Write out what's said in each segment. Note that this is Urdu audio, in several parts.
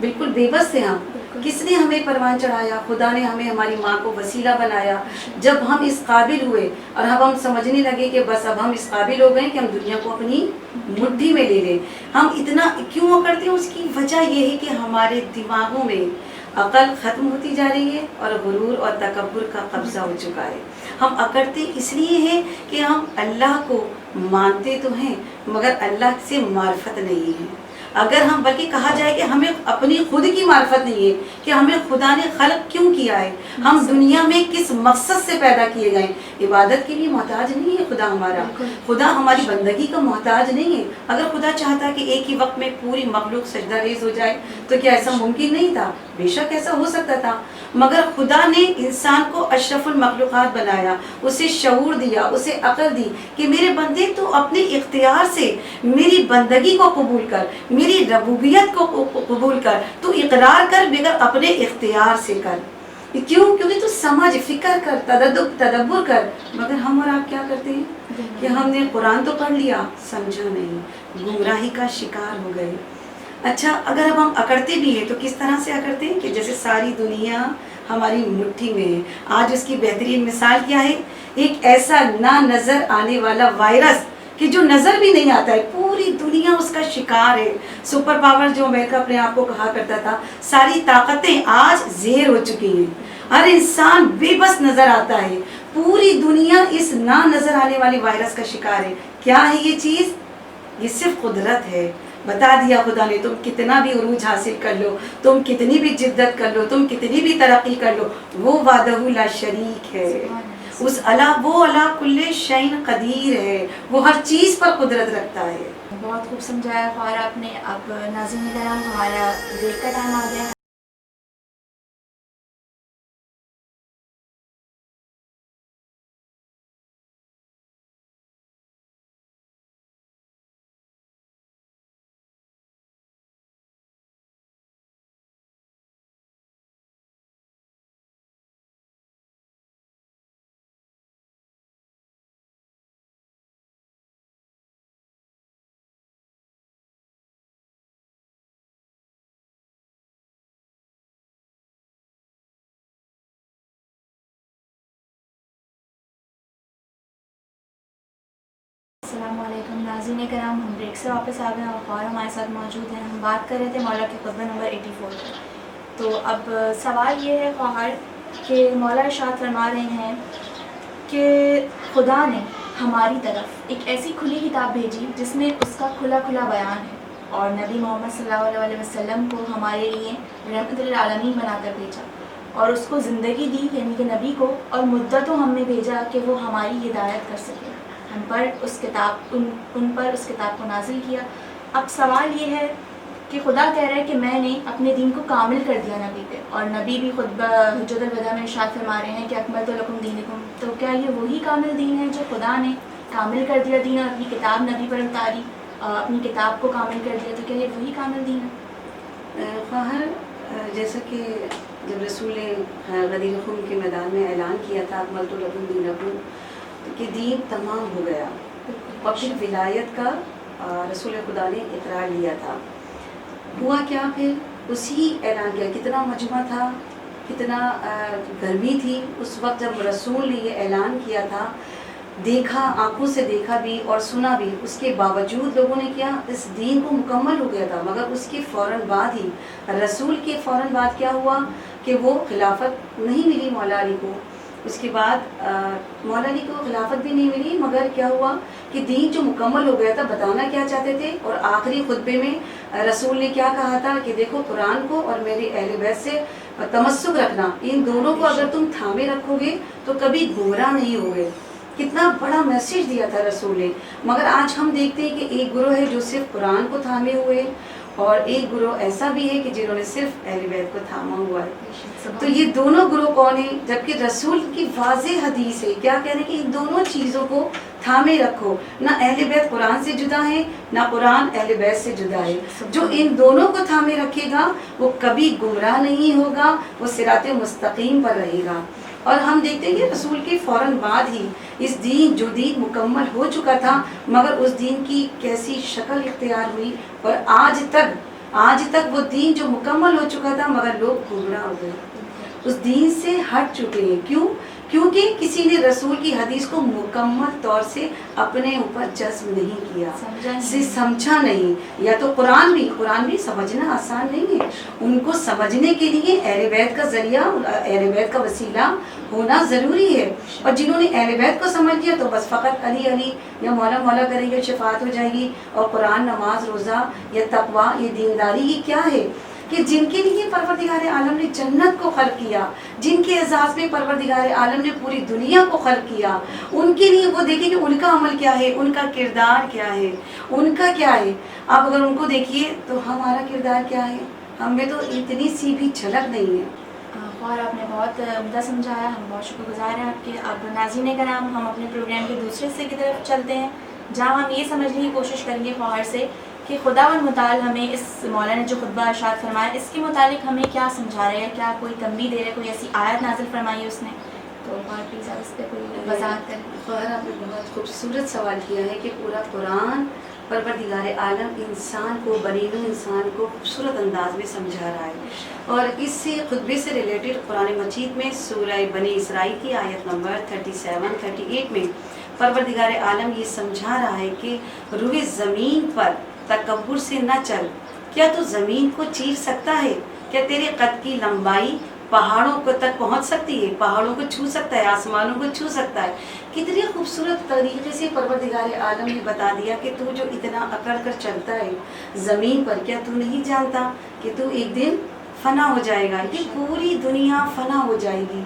بالکل بے بس تھے ہم. کس نے ہمیں پروان چڑھایا؟ خدا نے ہمیں ہماری ماں کو وسیلہ بنایا. جب ہم اس قابل ہوئے اور اب ہم سمجھنے لگے کہ بس اب ہم اس قابل ہو گئے کہ ہم دنیا کو اپنی مٹھی میں لے لیں. ہم اتنا کیوں کرتے ہیں؟ اس کی وجہ یہ ہے کہ ہمارے دماغوں میں عقل ختم ہوتی جا رہی ہے اور غرور اور تکبر کا قبضہ ہو چکا ہے. ہم اکڑتے اس لیے ہیں کہ ہم اللہ کو مانتے تو ہیں مگر اللہ سے معرفت نہیں ہے. اگر ہم بلکہ کہا جائے کہ ہمیں اپنی خود کی معرفت نہیں ہے کہ ہمیں خدا نے خلق کیوں کیا ہے, ہم دنیا میں کس مقصد سے پیدا کیے گئے. عبادت کے لیے محتاج نہیں ہے خدا ہمارا, خدا ہماری بندگی کا محتاج نہیں ہے. اگر خدا چاہتا کہ ایک ہی وقت میں پوری مخلوق سجدہ ریز ہو جائے تو کیا ایسا ممکن نہیں تھا؟ بے شک ایسا ہو سکتا تھا, مگر خدا نے انسان کو اشرف المخلوقات بنایا, اسے شعور دیا, اسے عقل دی کہ میرے بندے تو اپنے اختیار سے میری بندگی کو قبول کر, میری ربوبیت کو قبول کر, تو اقرار کر بغیر اپنے اختیار سے کر. کیوں؟ کیونکہ تو سمجھ, فکر کر, تدبر کر. مگر ہم اور آپ کیا کرتے ہیں کہ ہم نے قرآن تو پڑھ لیا, سمجھا نہیں, گمراہی کا شکار ہو گئے. اچھا, اگر اب ہم اکڑتے بھی ہیں تو کس طرح سے اکڑتے ہیں کہ جیسے ساری دنیا ہماری مٹھی میں ہے. آج اس کی بہترین مثال کیا ہے؟ ایک ایسا نہ نظر آنے والا وائرس کہ جو نظر بھی نہیں آتا ہے, پوری دنیا اس کا شکار ہے. سپر پاور جو امریکہ اپنے آپ کو کہا کرتا تھا, ساری طاقتیں آج زہر ہو چکی ہیں. ہر انسان بے بس نظر آتا ہے. پوری دنیا اس نہ نظر آنے والی وائرس کا شکار ہے. کیا ہے یہ چیز؟ یہ صرف قدرت ہے. بتا دیا خدا نے, تم کتنا بھی عروج حاصل کر لو, تم کتنی بھی جدت کر لو, تم کتنی بھی ترقی کر لو, وہ وحدہ لا شریک ہے. اس وہ اللہ کل شیء قدیر ہے, وہ ہر چیز پر قدرت رکھتا ہے. بہت خوب سمجھایا اور آپ نے. اب ناظرین کرام, ہمارا بریک کا ٹائم آ گیا ہے. السلام علیکم ناظرین کرام, ہم بریک سے واپس آ گئے اور ہمارے ساتھ موجود ہیں. ہم بات کر رہے تھے مولا کے خطبہ نمبر 84 پر. تو اب سوال یہ ہے خواہر کہ مولا ارشاد فرما رہے ہیں کہ خدا نے ہماری طرف ایک ایسی کھلی کتاب بھیجی جس میں اس کا کھلا کھلا بیان ہے, اور نبی محمد صلی اللہ علیہ وسلم کو ہمارے لیے رحمت للعالمین بنا کر بھیجا, اور اس کو زندگی دی یعنی کہ نبی کو, اور مدتوں ہم نے بھیجا کہ وہ ہماری ہدایت کر سکے. ہم پر اس کتاب ان پر اس کتاب کو نازل کیا. اب سوال یہ ہے کہ خدا کہہ رہا ہے کہ میں نے اپنے دین کو کامل کر دیا نبی پہ, اور نبی بھی خطبہ حجۃ الوداع میں ارشاد فرما رہے ہیں کہ اکملت لکم دینکم. تو کیا یہ وہی کامل دین ہے جو خدا نے کامل کر دیا دین, اور اپنی کتاب نبی پر اتاری, اپنی کتاب کو کامل کر دیا؟ تو کیا یہ وہی کامل دین ہے؟ خواہر, جیسا کہ جب رسول نے غدیر خم کے میدان میں اعلان کیا تھا اکملت لکم دینکم, کہ دین تمام ہو گیا, اور پھر ولایت کا رسول خدا نے اقرار لیا تھا. ہوا کیا پھر؟ اسی اعلان کیا. کتنا مجمع تھا, کتنا گرمی تھی اس وقت جب رسول نے یہ اعلان کیا تھا. دیکھا, آنکھوں سے دیکھا بھی اور سنا بھی, اس کے باوجود لوگوں نے کیا, اس دین کو مکمل ہو گیا تھا. مگر اس کے فوراً بعد ہی, رسول کے فوراً بعد کیا ہوا کہ وہ خلافت نہیں ملی مولا علی کو. اس کے بعد مولا علی کو خلافت بھی نہیں ملی, مگر کیا ہوا کہ دین جو مکمل ہو گیا تھا, بتانا کیا چاہتے تھے. اور آخری خطبے میں رسول نے کیا کہا تھا کہ دیکھو قرآن کو اور میرے اہل بیت سے تمسک رکھنا, ان دونوں کو اگر تم تھامے رکھو گے تو کبھی گمراہ نہیں ہوگے. کتنا بڑا میسیج دیا تھا رسول نے. مگر آج ہم دیکھتے ہیں کہ ایک گروہ ہے جو صرف قرآن کو تھامے ہوئے, اور ایک گروہ ایسا بھی ہے کہ جنہوں نے صرف اہل بیت کو تھاما ہوا ہے. تو یہ دونوں گروہ کون ہیں؟ جبکہ رسول کی واضح حدیث ہے, کیا کہنے کہ ان دونوں چیزوں کو تھامے رکھو. نہ اہل بیت قرآن سے جدا ہے, نہ قرآن اہل بیت سے جدا ہے. جو ان دونوں کو تھامے رکھے گا وہ کبھی گمراہ نہیں ہوگا, وہ صراط مستقیم پر رہے گا. اور ہم دیکھتے ہیں کہ رسول کے فوراً بعد ہی اس دین, جو دین مکمل ہو چکا تھا, مگر اس دین کی کیسی شکل اختیار ہوئی, اور آج تک آج تک وہ دین جو مکمل ہو چکا تھا مگر لوگ گمراہ ہو گئے، اس دین سے ہٹ چکے ہیں. کیوں؟ کیونکہ کسی نے رسول کی حدیث کو مکمل طور سے اپنے اوپر جذب نہیں کیا، سمجھا نہیں. یا تو قرآن بھی سمجھنا آسان نہیں ہے، ان کو سمجھنے کے لیے اہل بیت کا ذریعہ، اہل بیت کا وسیلہ ہونا ضروری ہے. اور جنہوں نے اہل بیت کو سمجھ لیا تو بس فقط علی علی یا مولا مولا کریں گے، شفاعت ہو جائے گی. اور قرآن، نماز، روزہ یا تقویٰ، یہ دینداری یہ کیا ہے کہ جن کے لیے پروردگار عالم نے جنت کو خلق کیا، جن کے اعزاز میں پروردگار عالم نے پوری دنیا کو خلق کیا، ان کے لیے وہ دیکھیں کہ ان کا عمل کیا ہے، ان کا کردار کیا ہے، ان کا کیا ہے. آپ اگر ان کو دیکھیے تو ہمارا کردار کیا ہے، ہم میں تو اتنی سی بھی جھلک نہیں ہے. اور آپ نے بہت عمدہ سمجھایا، ہم بہت شکر گزار ہیں آپ کے. اب ناظرین کرام، ہم اپنے پروگرام کے دوسرے حصے کی طرف چلتے ہیں، جہاں ہم یہ سمجھنے کی کوشش کریں گے خواہر سے کہ خداوند متعال ہمیں اس مولا نے جو خطبہ ارشاد فرمایا اس کے متعلق ہمیں کیا سمجھا رہے ہیں، کیا کوئی تنبیہ دے رہے، کوئی ایسی آیت نازل فرمائی ہے اس نے. تو خواہر پلیز آپ اس پہ کوئی وضاحت کریں. خواہر آپ نے بہت خوبصورت سوال کیا ہے کہ پورا قرآن پروردگار عالم انسان کو، بنی نوع انسان کو خوبصورت انداز میں سمجھا رہا ہے. اور اس سے خطبے سے ریلیٹڈ قرآن مجید میں سورہ بنی اسرائیل کی آیت نمبر 37-38 میں پروردگار عالم یہ سمجھا رہا ہے کہ روئے زمین پر تکبر سے نہ چل. کیا تو زمین کو چیر سکتا ہے؟ کیا تیرے قد کی لمبائی پہاڑوں کو تک پہنچ سکتی ہے، پہاڑوں کو چھو سکتا ہے، آسمانوں کو چھو سکتا ہے؟ کتنی خوبصورت طریقے سے پروردگار عالم نے بتا دیا کہ تو جو اتنا اکڑ کر چلتا ہے زمین پر، کیا تو نہیں جانتا کہ تو ایک دن فنا ہو جائے گا، یہ پوری دنیا فنا ہو جائے گی.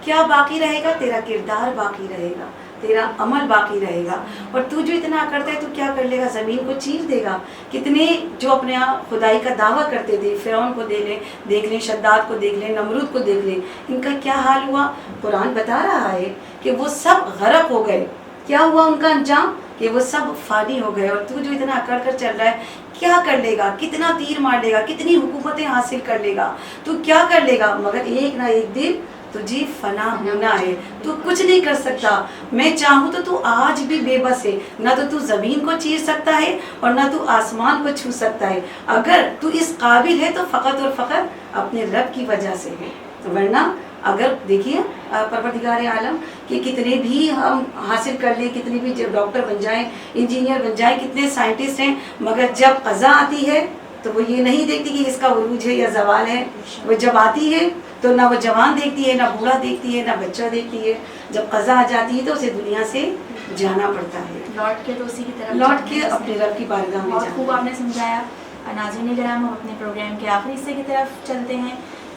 کیا باقی رہے گا؟ تیرا کردار باقی رہے گا، تیرا عمل باقی رہے گا. اور تو جو اتنا کرتا ہے تو کیا کر لے گا؟ زمین کو چیر دے گا. کتنے جو اپنے خدائی کا دعویٰ کرتے تھے، فرعون کو دیکھ لیں، شداد کو دیکھ لیں، نمرود کو دیکھ لیں، ان کا کیا حال ہوا؟ قرآن بتا رہا ہے کہ وہ سب غرق ہو گئے. کیا ہوا ان کا انجام؟ کہ وہ سب فانی ہو گئے. اور تو جو اتنا اکڑ کر چل رہا ہے کیا کر لے گا؟ کتنا تیر مار لے گا؟ کتنی حکومتیں حاصل کر لے گا؟ تو کیا کر لے گا؟ مگر ایک نہ ایک دن تجھے فنا ہونا ہے. تو کچھ نہیں کر سکتا. میں چاہوں تو آج بھی بے بس ہے. نہ تو زمین کو چیر سکتا ہے اور نہ تو آسمان کو چھو سکتا ہے. اگر تو اس قابل ہے تو فقط اور فقط اپنے رب کی وجہ سے ہے. ورنہ اگر دیکھیے پروردگار عالم کہ کتنے بھی ہم حاصل کر لیں، کتنے بھی ڈاکٹر بن جائیں، انجینئر بن جائیں، کتنے سائنٹسٹ ہیں، مگر جب قضا آتی ہے تو وہ یہ نہیں دیکھتی کہ اس کا عروج ہے یا زوال ہے. وہ جب آتی ہے تو نہ وہ جوان دیکھتی ہے، نہ بوڑھا دیکھتی ہے، نہ بچہ دیکھتی ہے. جب قضا آ جاتی ہے تو اسے دنیا سے جانا پڑتا ہے، لوٹ کے تو اسی کی طرف لوٹ کے اپنے رب کی بارگاہ میں. بہت خوب آپ نے سمجھایا. ناظرین کرام، ہم اپنے پروگرام کے آخری حصے کی طرف چلتے ہیں،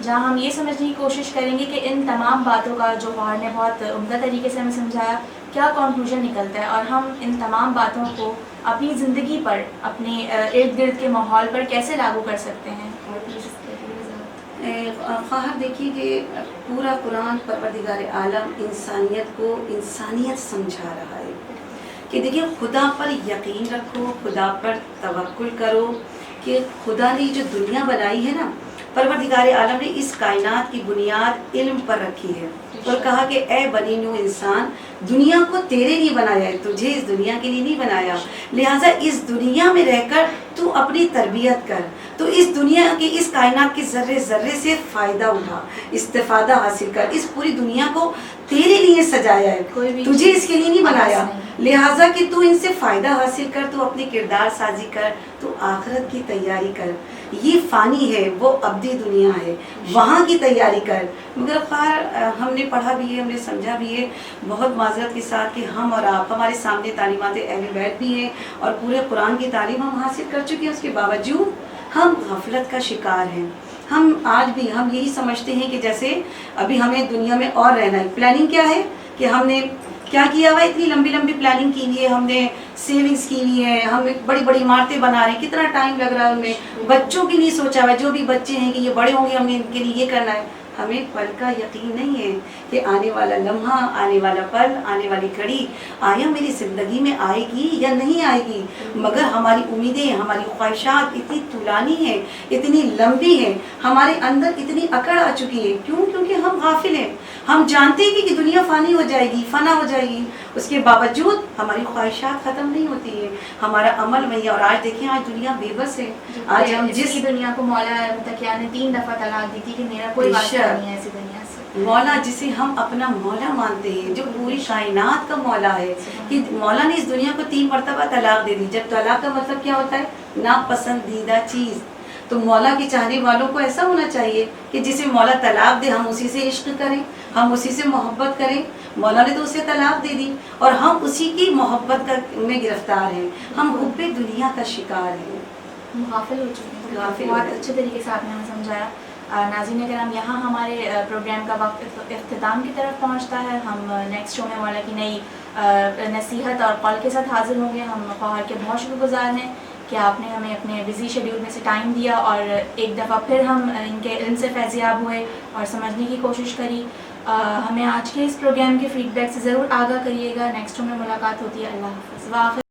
جہاں ہم یہ سمجھنے کی کوشش کریں گے کہ ان تمام باتوں کا جو خواہر نے بہت عمدہ طریقے سے ہمیں سمجھایا کیا کنکلوژن نکلتا ہے، اور ہم ان تمام باتوں کو اپنی زندگی پر، اپنے ارد گرد کے ماحول پر کیسے لاگو کر سکتے ہیں. اور پلیز خواہر دیکھیے کہ پورا قرآن پروردگار عالم انسانیت کو انسانیت سمجھا رہا ہے کہ دیکھیے خدا پر یقین رکھو، خدا پر توکل کرو. کہ خدا نے جو دنیا بنائی ہے نا، پروردگار عالم نے اس کائنات کی بنیاد علم پر رکھی ہے اور کہا کہ اے بنی نوع انسان، دنیا کو تیرے لیے بنایا ہے، تجھے اس دنیا کے لیے نہیں بنایا. لہٰذا اس دنیا میں رہ کر تو اپنی تربیت کر، تو اس دنیا کی، اس کائنات کے ذرے ذرے سے فائدہ اٹھا، استفادہ حاصل کر. اس پوری دنیا کو تیرے لیے سجایا ہے، تجھے اس کے لیے نہیں بنایا. لہٰذا کہ تو ان سے فائدہ حاصل کر، تو اپنی کردار سازی کر، تو آخرت کی تیاری کر. یہ فانی ہے، وہ ابدی دنیا ہے، وہاں کی تیاری کر. مگر خیر ہم نے پڑھا بھی ہے، ہم نے سمجھا بھی ہے بہت معذرت کے ساتھ کہ ہم اور آپ، ہمارے سامنے تعلیمات اہل بیت بھی ہیں اور پورے قرآن کی تعلیم ہم حاصل کر چکے ہیں، اس کے باوجود ہم غفلت کا شکار ہیں. ہم آج بھی ہم یہی سمجھتے ہیں کہ جیسے ابھی ہمیں دنیا میں اور رہنا ہے. پلاننگ کیا ہے کہ ہم نے کیا کیا ہوا ہے، اتنی لمبی لمبی پلاننگ کی ہوئی ہے، ہم نے سیونگز کی ہوئی ہے، ہم بڑی بڑی عمارتیں بنا رہے ہیں، کتنا ٹائم لگ رہا ہے ان میں. بچوں کی نہیں سوچا ہوا ہے، جو بھی بچے ہیں کہ یہ بڑے ہوں گے ہم نے ان کے لیے یہ کرنا ہے. ہمیں پل کا یقین نہیں ہے کہ آنے والا لمحہ، آنے والا پل، آنے والی گھڑی آیا میری زندگی میں آئے گی یا نہیں آئے گی، مگر ہماری امیدیں، ہماری خواہشات اتنی طولانی ہیں، اتنی لمبی ہیں، ہمارے اندر اتنی اکڑ آ چکی ہے. کیوں؟ کیونکہ ہم غافل ہیں. ہم جانتے ہیں کہ دنیا فانی ہو جائے گی، فنا ہو جائے گی، اس کے باوجود ہماری خواہشات ختم نہیں ہوتی ہیں، ہمارا عمل وہی ہے. اور آج دیکھیں، آج دنیا بے بس ہے. آج ہم جس دنیا کو مولا متقیہ نے 3 دفعہ طلاق دی تھی کہ میرا کوئی واسطہ نہیں ہے ایسی دنیا سے. مولا جسے ہم اپنا مولا مانتے ہیں، جو پوری کائنات کا مولا ہے، کہ مولا نے اس دنیا کو 3 مرتبہ طلاق دے دی. جب طلاق کا مطلب کیا ہوتا ہے؟ ناپسندیدہ چیز. تو مولا کے چاہنے والوں کو ایسا ہونا چاہیے کہ جسے مولا طلاق دے ہم اسی سے عشق کریں، ہم اسی سے محبت کریں. مولا نے تو اسے طلاق دے دی اور ہم اسی کی محبت میں گرفتار ہیں. ہم حب دنیا کا شکار ہیں، غافل ہو چکے ہیں. غافل. بہت اچھے طریقے سے آپ نے ہمیں سمجھایا. ناظرین کرام، یہاں ہمارے پروگرام کا وقت اختتام کی طرف پہنچتا ہے. ہم نیکسٹ شو میں مولا کی نئی نصیحت اور قول کے ساتھ حاضر ہوں گے. ہم خواہر کے بہت شکر گزار ہیں کہ آپ نے ہمیں اپنے بزی شیڈیول میں سے ٹائم دیا اور ایک دفعہ پھر ہم ان کے علم سے فیضیاب ہوئے اور سمجھنے کی کوشش کری. ہمیں آج کے اس پروگرام کے فیڈ بیک سے ضرور آگاہ کریے گا. نیکسٹ شو میں ملاقات ہوتی ہے. اللہ حافظ.